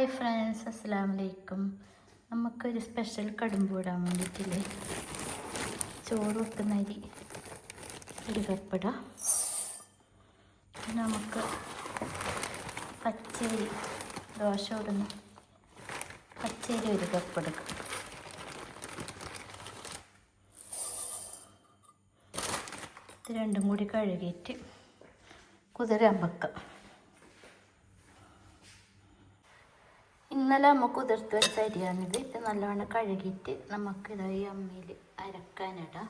Hi friends, അസ്സലാമു അലൈക്കും. നമുക്കൊരു സ്പെഷ്യൽ കടുമ്പ് ഇടാൻ വേണ്ടിയിട്ടില്ലേ ചോറ് വെക്കുന്ന അരി ഒരു കപ്പിടാം. നമുക്ക് പച്ചരി ദോശ ഇടുന്ന പച്ചരി ഒരു കപ്പെടുക്കാം. ഇത് രണ്ടും കൂടി കഴുകിയിട്ട് കുതിരാൻ വെക്കാം. ഇന്നലെ നമുക്ക് കുതിർത്ത് വെച്ച അരിയാണിത്. ഇത് നല്ലവണ്ണം കഴുകിയിട്ട് നമുക്കിത് ഈ അമ്മിയിൽ അരക്കാനിടാം.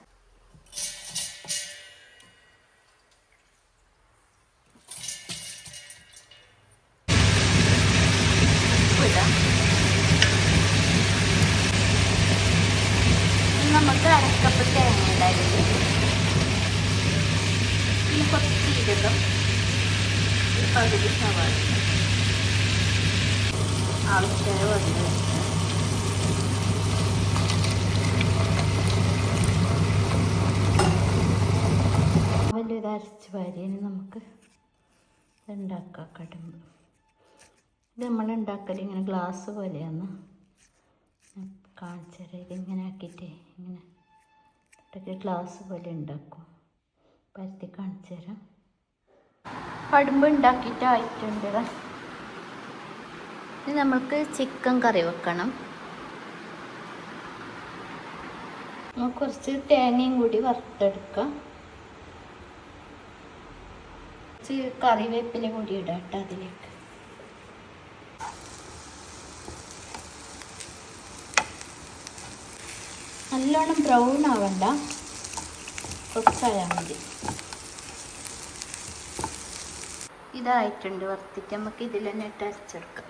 നമുക്ക് അരക്കപ്പ് തേങ്ങ ഇടാതില്ല, പിന്നെ കുറച്ച് ജീരകം, പകുതി സവാള, ആവശ്യമായ വെള്ളം. ഇത് അരച്ച് വാരിയതിന് നമുക്ക് ഉണ്ടാക്കാം കടുമ്പ്. ഇത് നമ്മൾ ഉണ്ടാക്കൽ ഇങ്ങനെ ഗ്ലാസ് പോലെയാണ്. കാണിച്ചു തരാം. ഇതിങ്ങനെ ആക്കിയിട്ട് ഇങ്ങനെ ഇട്ടൊക്കെ ഗ്ലാസ് പോലെ ഉണ്ടാക്കും. പരത്തി കാണിച്ചു തരാം. കടുമ്പ് ഉണ്ടാക്കിയിട്ട് ആയിട്ടുണ്ട്. ഇനി നമ്മൾക്ക് ചിക്കൻ കറി വെക്കണം. നമുക്ക് കുറച്ച് തേങ്ങയും കൂടി വറുത്തെടുക്കാം. കുറച്ച് കറിവേപ്പില കൂടി ഇടാം കേട്ടോ അതിലേക്ക്. നല്ലോണം ബ്രൗൺ ആവണ്ട, കുറച്ചായാൽ മതി. ഇതായിട്ടുണ്ട് വറുത്തിട്ട്. നമുക്ക് ഇതിൽ തന്നെ ഇട്ട് അരച്ചെടുക്കാം.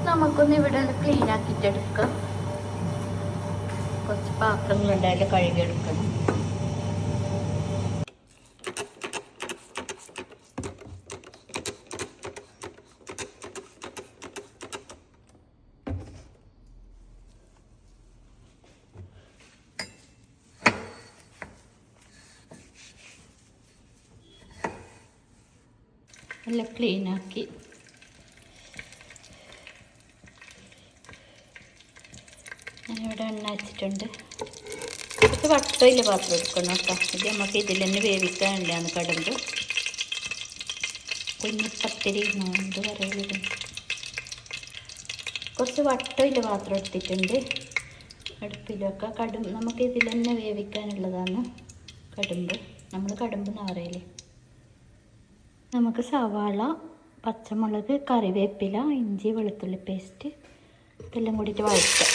നമുക്കൊന്ന് ഇവിടെ ഒന്ന് ക്ലീൻ ആക്കിയിട്ടെടുക്കാം. കുറച്ച് പാത്രങ്ങളുണ്ടായാലും കഴുകിയെടുക്കണം. എല്ലാം ക്ലീനാക്കി ഞാനിവിടെ എണ്ണ വെച്ചിട്ടുണ്ട്. കുറച്ച് വട്ടയില്ല പാത്രം എടുക്കണം കേട്ടോ. ഇത് നമുക്ക് ഇതിൽ തന്നെ വേവിക്കാനുള്ളതാണ് കടുമ്പ്. കുഞ്ഞിപ്പത്തിരി എന്ത് പറയുന്നത്. കുറച്ച് വട്ടയില്ല പാത്രം എടുത്തിട്ടുണ്ട്. അടുപ്പിലൊക്കെ കടുമ്പ് നമുക്ക് ഇതിൽ തന്നെ വേവിക്കാനുള്ളതാണ് കടുമ്പ്. നമ്മൾ കടുമ്പ് എന്ന് പറയില്ലേ. നമുക്ക് സവാള, പച്ചമുളക്, കറിവേപ്പില, ഇഞ്ചി, വെളുത്തുള്ളി പേസ്റ്റ് ഇതെല്ലാം കൂടിയിട്ട് വഴറ്റാം.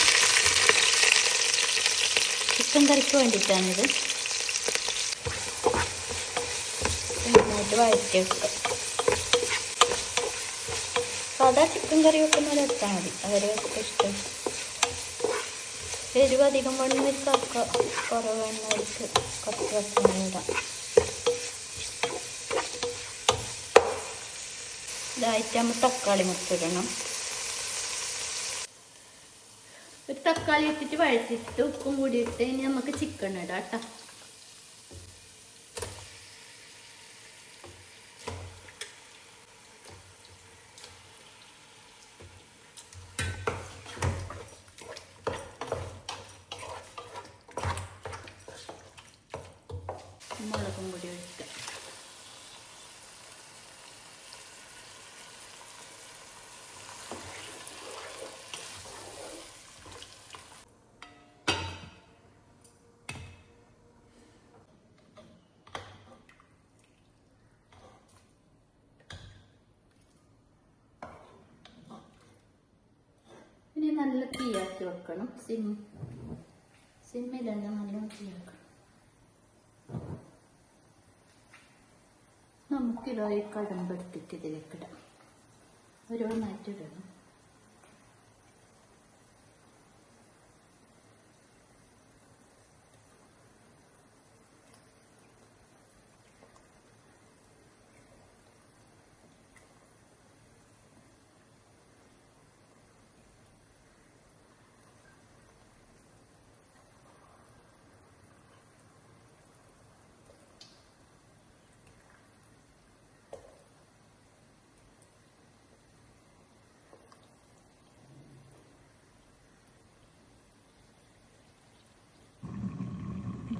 ചിക്കൻ കറിക്ക് വേണ്ടിയിട്ടാണിത്. നന്നായിട്ട് വഴറ്റിയെടുക്കാം. സാധാ ചിക്കൻ കറി വെക്കുന്നത് എടുത്താൽ മതി, അവരവർക്ക് ഇഷ്ടം. എരിവ് അധികം വേണമെന്നവർക്കൊക്കെ കുറവ് വേണമെന്നവർക്ക് കുറച്ച് പച്ചമുളക് ഇടാം. ഇതായിട്ട് നമ്മൾ തക്കാളി മുറിച്ചിടണം. ഒരു തക്കാളി ഇട്ടിട്ട് വഴറ്റിട്ട് ഉപ്പും കൂടി ഇട്ട് ഇനി നമുക്ക് ചിക്കൻ ഇടാം കേട്ടോ. മുളകും കൂടി ഇട്ട് ഇനി നല്ല തീയാക്കി വെക്കണം. സിമ്മിലല്ല, നല്ല തീയാക്കണം. നമുക്കിതോ ഈ കടുമ്പെടുത്തിട്ട് ഇതിലേക്കിടാം. ഓരോന്നായിട്ട് ഇടണം.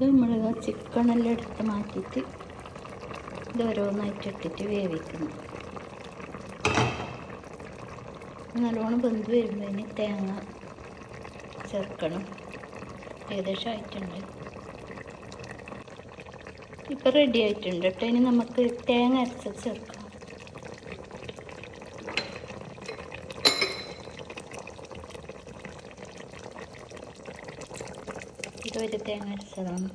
ഇത് നമ്മൾ ചിക്കനെല്ലാം എടുത്ത് മാറ്റിയിട്ട് ഇത് ഓരോന്നായിട്ട് ഇട്ടിട്ട് വേവിക്കുന്നു. നല്ലോണം വെന്ത് വരുമ്പോൾ തേങ്ങ ചേർക്കണം. ഏകദേശം ആയിട്ടുണ്ട്. ഇപ്പം റെഡി ആയിട്ടുണ്ട് കേട്ടോ. ഇനി നമുക്ക് തേങ്ങ അരച്ചത് ചേർക്കാം. ഇതൊരു തേങ്ങ അരച്ചതാണ്.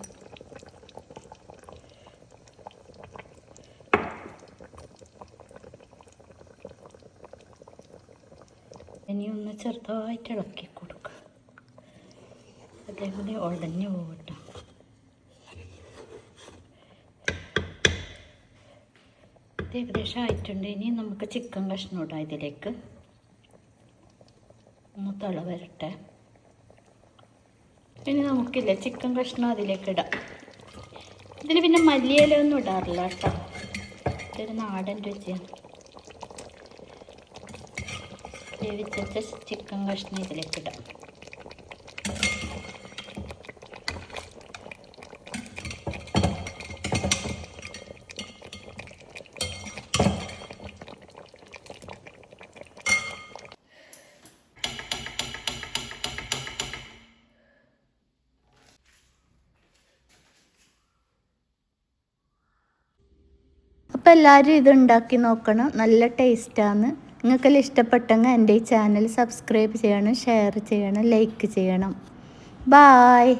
ഇനി ഒന്ന് ചെറുതായിട്ട് ഇളക്കി കൊടുക്കുക. അതേപോലെ ഉടഞ്ഞു പോകട്ടെ. ഇത് ഏകദേശം ആയിട്ടുണ്ട്. ഇനി നമുക്ക് ചിക്കൻ കഷ്ണം ഇടാം. ഇതിലേക്ക് ഒന്ന് തിള വരട്ടെ. ഇനി നമുക്കില്ല ചിക്കൻ കഷ്ണം അതിലേക്ക് ഇടാം. ഇതിൽ പിന്നെ മല്ലിയില ഒന്നും ഇടാറില്ല കേട്ടോ. ഇതൊരു നാടൻ രുചിയാണ്. വേവിച്ച ചിക്കൻ കഷ്ണം ഇതിലേക്ക് ഇടാം. അപ്പോൾ എല്ലാവരും ഇത് ഉണ്ടാക്കി നോക്കണം. നല്ല ടേസ്റ്റാണ്. നിങ്ങൾക്കെല്ലാം ഇഷ്ടപ്പെട്ടെങ്കിൽ എൻ്റെ ഈ ചാനൽ സബ്സ്ക്രൈബ് ചെയ്യണം, ഷെയർ ചെയ്യണം, ലൈക്ക് ചെയ്യണം. ബായ്.